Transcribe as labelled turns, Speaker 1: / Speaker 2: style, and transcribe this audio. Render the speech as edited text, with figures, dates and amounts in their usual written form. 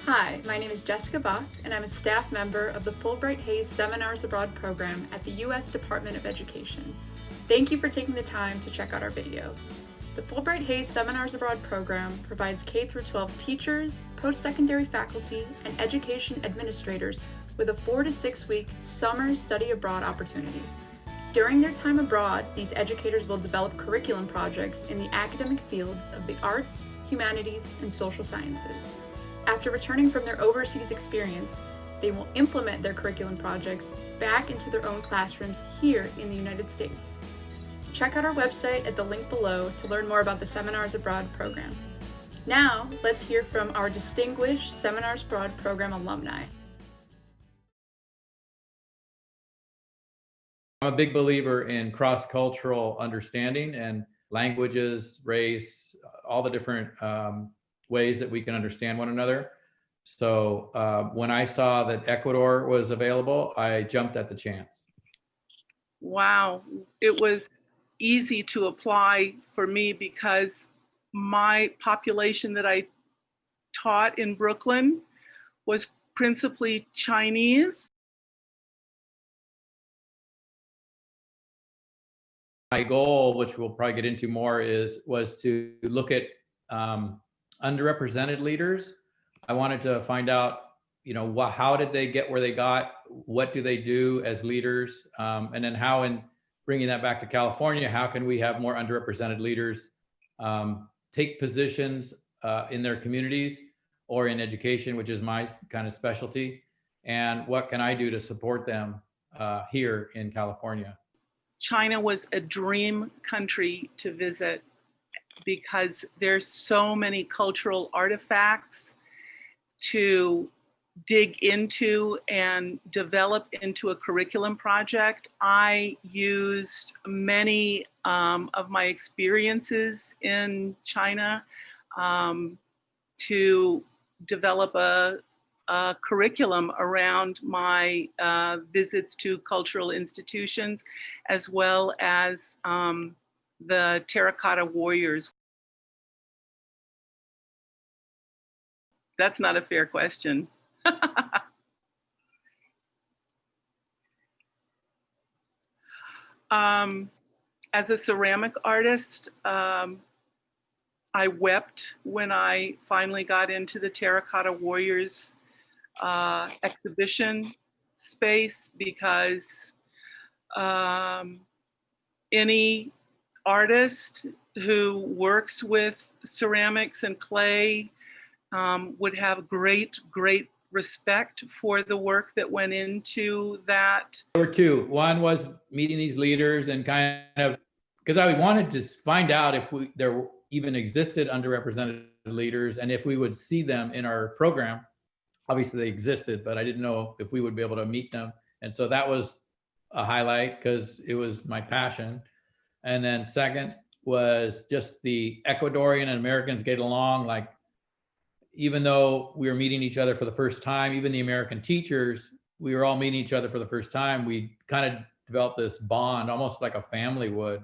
Speaker 1: Hi, my name is Jessica Bach, and I'm a staff member of the Fulbright-Hays Seminars Abroad Program at the U.S. Department of Education. Thank you for taking the time to check out our video. The Fulbright-Hays Seminars Abroad Program provides K-12 teachers, post-secondary faculty, and education administrators with a 4 to 6 week summer study abroad opportunity. During their time abroad, these educators will develop curriculum projects in the academic fields of the arts, humanities, and social sciences. After returning from their overseas experience, they will implement their curriculum projects back into their own classrooms here in the United States. Check out our website at the link below to learn more about the Seminars Abroad program. Now, let's hear from our distinguished Seminars Abroad program alumni.
Speaker 2: I'm a big believer in cross-cultural understanding and languages, race, all the different ways that we can understand one another. So when I saw that Ecuador was available, I jumped at the chance.
Speaker 3: Wow, it was easy to apply for me because my population that I taught in Brooklyn was principally Chinese.
Speaker 2: My goal, which we'll probably get into more, was to look at underrepresented leaders. I wanted to find out, how did they get where they got? What do they do as leaders? And then how, in bringing that back to California, how can we have more underrepresented leaders take positions in their communities or in education, which is my kind of specialty? And what can I do to support them here in California?
Speaker 3: China was a dream country to visit because there's so many cultural artifacts to dig into and develop into a curriculum project. I used many of my experiences in China to develop a curriculum around my visits to cultural institutions, as well as the terracotta warriors. That's not a fair question. As a ceramic artist, I wept when I finally got into the Terracotta Warriors exhibition space, because any artist who works with ceramics and clay would have great respect for the work that went into that.
Speaker 2: There were two. One was meeting these leaders and kind of, because I wanted to find out if there even existed underrepresented leaders and if we would see them in our program. Obviously they existed, but I didn't know if we would be able to meet them. And so that was a highlight because it was my passion. And then second was just the Ecuadorian and Americans get along. Like, even though we were meeting each other for the first time, even the American teachers, we were all meeting each other for the first time. We kind of developed this bond, almost like a family would.